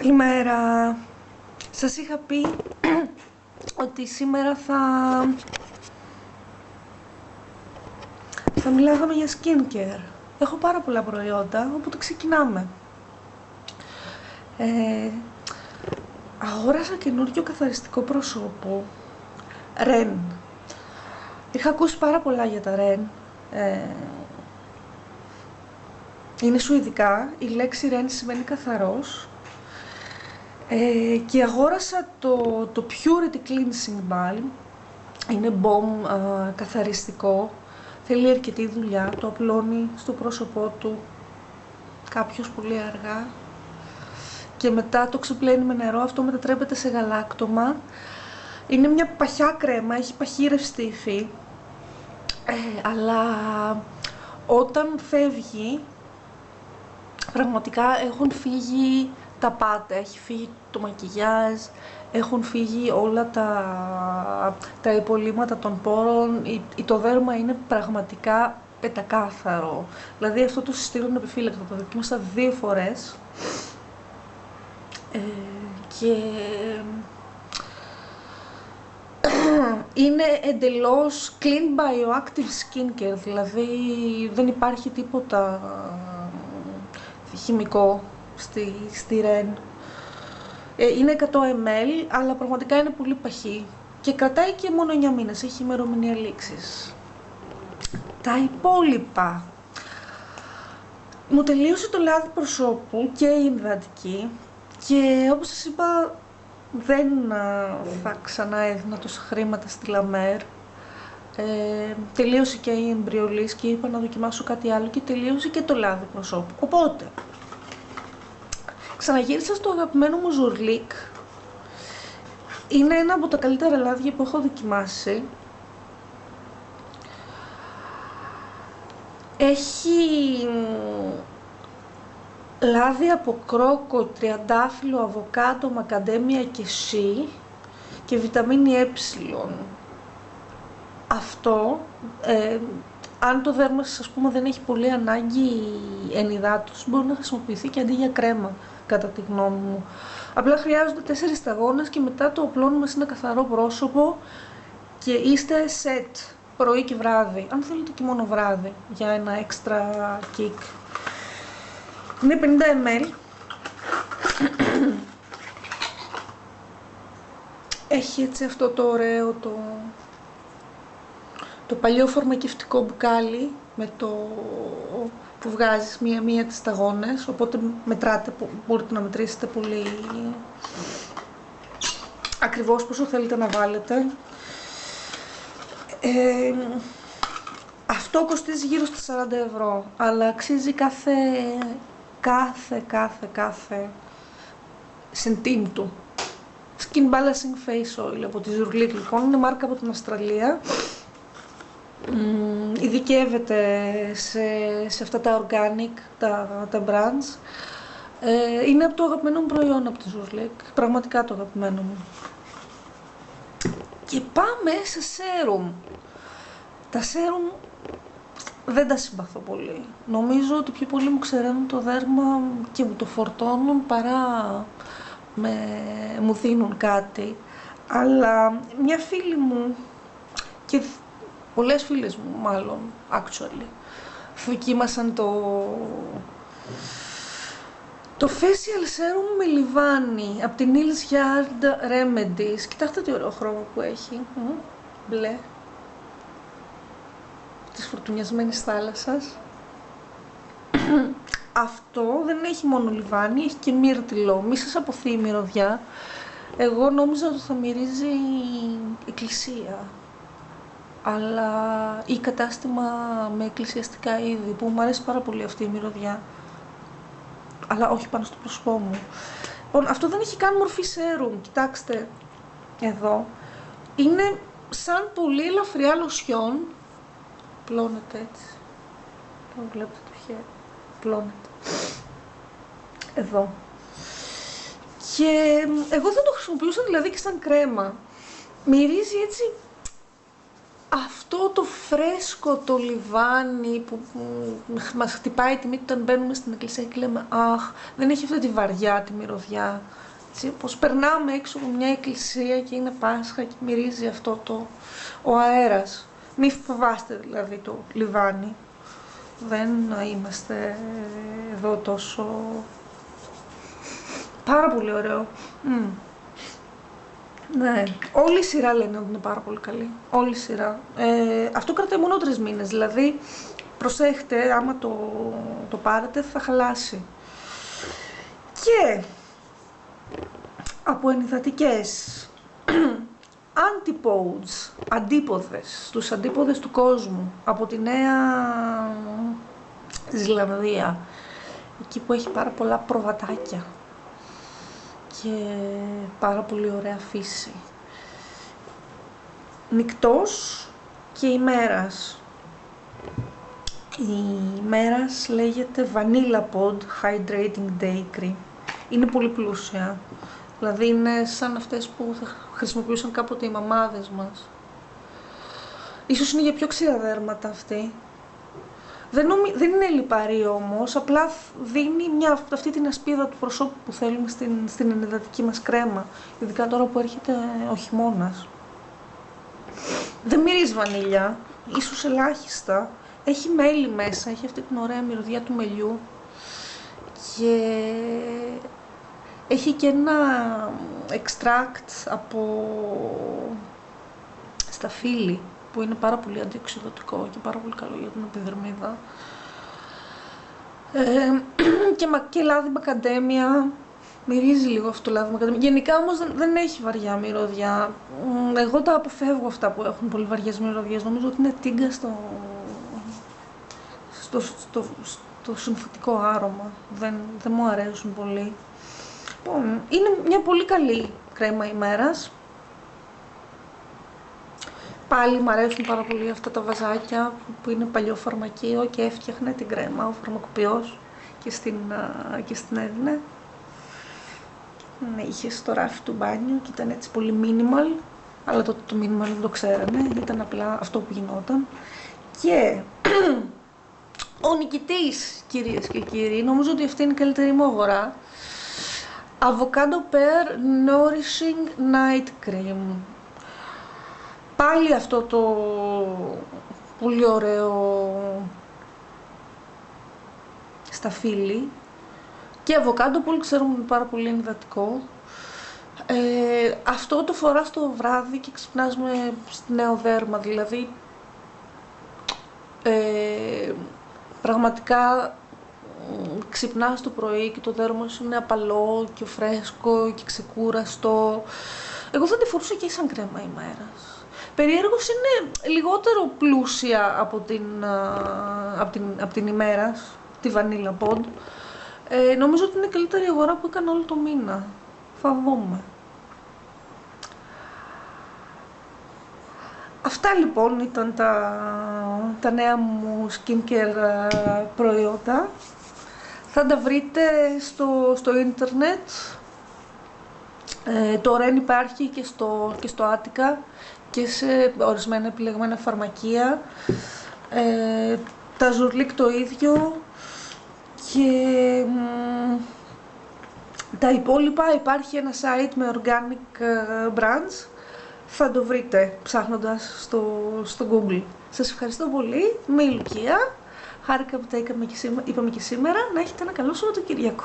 Καλημέρα. Σας είχα πει ότι σήμερα θα μιλάγαμε για skincare. Έχω πάρα πολλά προϊόντα, οπότε ξεκινάμε. Αγόρασα καινούριο καθαριστικό προσώπου, Ren. Είχα ακούσει πάρα πολλά για τα Ren. Είναι σουηδικά, η λέξη Ren σημαίνει καθαρός. Και αγόρασα το Purity Cleansing Balm. Είναι balm καθαριστικό. Θέλει αρκετή δουλειά, το απλώνει στο πρόσωπό του κάποιος πολύ αργά και μετά το ξεπλένει με νερό, αυτό μετατρέπεται σε γαλάκτωμα. Είναι μια παχιά κρέμα, έχει παχύ ρευστή υφή, αλλά όταν φεύγει πραγματικά έχουν φύγει τα πάντα, έχει φύγει το μακιγιάζ, έχουν φύγει όλα τα υπολείμματα των πόρων, το δέρμα είναι πραγματικά πεντακάθαρο. Δηλαδή αυτό το συστήνω επιφύλακτα, το δοκίμασα 2 φορές και είναι εντελώς clean bioactive skincare, δηλαδή δεν υπάρχει τίποτα χημικό στη Ren. Είναι 100 ml, αλλά πραγματικά είναι πολύ παχύ και κρατάει και μόνο 9 μήνες, έχει ημερομηνία λήξης. Τα υπόλοιπα. Μου τελείωσε το λάδι προσώπου και η υδρατική και όπως σας είπα δεν θα ξανά έδινα τόσα χρήματα στη La Mer. Τελείωσε και η Embryolisse και είπα να δοκιμάσω κάτι άλλο και τελείωσε και το λάδι προσώπου. Οπότε ξαναγύρισα στο αγαπημένο μου Ζουρλίκ. Είναι ένα από τα καλύτερα λάδια που έχω δοκιμάσει. Έχει λάδι από κρόκο, τριαντάφυλλο, αβοκάντο, μακαντέμια και σι και βιταμίνη ε. Αυτό, αν το δέρμα σας, ας πούμε, δεν έχει πολύ ανάγκη ενυδάτωση, μπορεί να χρησιμοποιηθεί και αντί για κρέμα, κατά τη γνώμη μου. Απλά χρειάζονται 4 σταγόνες και μετά το απλώνουμε σε ένα καθαρό πρόσωπο και είστε set πρωί και βράδυ, αν θέλετε και μόνο βράδυ, για ένα έξτρα kick. Είναι 50 ml. Έχει έτσι αυτό το ωραίο, το παλιό φαρμακευτικό μπουκάλι με που βγάζεις μία-μία τις σταγόνες, οπότε μετράτε, μπορείτε να μετρήσετε πολύ ακριβώς πόσο θέλετε να βάλετε. Αυτό κοστίζει γύρω στα 40 ευρώ, αλλά αξίζει κάθε σεντίμ του. Skin Balancing Face Oil από τη Zurlic, λοιπόν, είναι μάρκα από την Αυστραλία. Ειδικεύεται σε αυτά τα organic, τα brands. Είναι από το αγαπημένο μου προϊόν από τη Zurlic, πραγματικά το αγαπημένο μου. Και πάμε σε serum. Τα serum δεν τα συμπαθώ πολύ. Νομίζω ότι πιο πολύ μου ξεραίνουν το δέρμα και μου το φορτώνουν παρά μου δίνουν κάτι. Αλλά μια φίλη μου και πολλές φίλες μου μάλλον, actually, δοκίμασαν το facial serum με λιβάνι από την Nils Yard Remedies. Κοιτάξτε τι ωραίο χρώμα που έχει, μπλε, της φουρτουνιασμένης θάλασσας. Αυτό δεν έχει μόνο λιβάνι, έχει και μύρτιλο. Μη σας αποθεί η μυρωδιά. Εγώ νόμιζα ότι θα μυρίζει εκκλησία, αλλά ή κατάστημα με εκκλησιαστικά είδη, που μου αρέσει πάρα πολύ αυτή η μυρωδιά, αλλά όχι πάνω στο πρόσωπό μου. Λοιπόν, αυτό δεν έχει καν μορφή serum, κοιτάξτε εδώ. Είναι σαν πολύ ελαφριά λοσιόν, πλώνεται έτσι, το βλέπετε το χέρι, πλώνεται εδώ. Και εγώ δεν το χρησιμοποιούσα δηλαδή και σαν κρέμα. Μυρίζει έτσι αυτό το φρέσκο το λιβάνι που μας χτυπάει τη μύτη όταν μπαίνουμε στην εκκλησία και λέμε αχ, δεν έχει αυτή τη βαριά τη μυρωδιά. Έτσι, πως περνάμε έξω από μια εκκλησία και είναι Πάσχα και μυρίζει αυτό ο αέρας. Μη φοβάστε δηλαδή το λιβάνι. Δεν είμαστε εδώ τόσο... Πάρα πολύ ωραίο. Ναι, όλη η σειρά λένε ότι είναι πάρα πολύ καλή. Όλη η σειρά. Αυτό κρατάει μόνο 3 μήνες, δηλαδή προσέχτε, άμα το πάρετε θα χαλάσει. Και από ενυδατικές, antipodes, αντίποδες, τους αντίποδες του κόσμου, από τη Νέα Ζηλανδία, εκεί που έχει πάρα πολλά προβατάκια και πάρα πολύ ωραία φύση. Νυκτός και ημέρας. Η ημέρας λέγεται Vanilla Pod Hydrating Day Cream. Είναι πολύ πλούσια. Δηλαδή είναι σαν αυτές που θα χρησιμοποιούσαν κάποτε οι μαμάδες μας. Ίσως είναι για πιο ξηρά δέρματα αυτή. Δεν είναι λιπαρή όμως, απλά δίνει αυτή την ασπίδα του προσώπου που θέλουμε στην ενυδατική μας κρέμα. Ειδικά τώρα που έρχεται ο χειμώνας. Δεν μυρίζει βανίλια, ίσως ελάχιστα. Έχει μέλι μέσα, έχει αυτή την ωραία μυρωδιά του μελιού. Και έχει και ένα extract από σταφύλι που είναι πάρα πολύ αντιοξυδοτικό και πάρα πολύ καλό για την επιδερμίδα. Και λάδι μακαντέμια, μυρίζει λίγο αυτό το λάδι μακαντέμια. Γενικά όμως δεν έχει βαριά μυρωδιά. Εγώ τα αποφεύγω αυτά που έχουν πολύ βαριές μυρωδιές. Νομίζω ότι είναι τίγκα στο συνθετικό άρωμα. Δεν μου αρέσουν πολύ. Λοιπόν, είναι μια πολύ καλή κρέμα ημέρας. Πάλι μου αρέσουν πάρα πολύ αυτά τα βαζάκια που είναι παλιό φαρμακείο και έφτιαχνε την κρέμα ο φαρμακοποιός και στην έδινε. Είχε στο ράφι του μπάνιου και ήταν έτσι πολύ minimal, αλλά τότε το minimal δεν το ξέρανε, ήταν απλά αυτό που γινόταν. Και ο νικητής, κυρίες και κύριοι, νομίζω ότι αυτή είναι η καλύτερη μου αγορά. Avocado Pear Nourishing Night Cream. Πάλι αυτό το πολύ ωραίο σταφύλι και αβοκάντο που όλοι ξέρουμε είναι πάρα πολύ ενυδατικό. Αυτό το φοράς το βράδυ και ξυπνάς με νέο δέρμα, δηλαδή πραγματικά ξυπνάς το πρωί και το δέρμα σου είναι απαλό και φρέσκο και ξεκούραστο. Εγώ θα τη φορούσα και σαν κρέμα ημέρας. Περιέργως είναι λιγότερο πλούσια από την ημέρας, τη Vanilla Pod. Νομίζω ότι είναι η καλύτερη αγορά που έκανα όλο το μήνα. Θα δούμε. Αυτά λοιπόν ήταν τα νέα μου skincare προϊόντα. Θα τα βρείτε στο ίντερνετ. Το Ren υπάρχει και στο Attica και σε ορισμένα επιλεγμένα φαρμακεία. Τα Zurlik το ίδιο και τα υπόλοιπα υπάρχει ένα site με organic brands. Θα το βρείτε ψάχνοντας στο Google. Σας ευχαριστώ πολύ. Είμαι η Λουκία. Χάρηκα που τα είπαμε και σήμερα. Να έχετε ένα καλό Σαββατοκύριακο.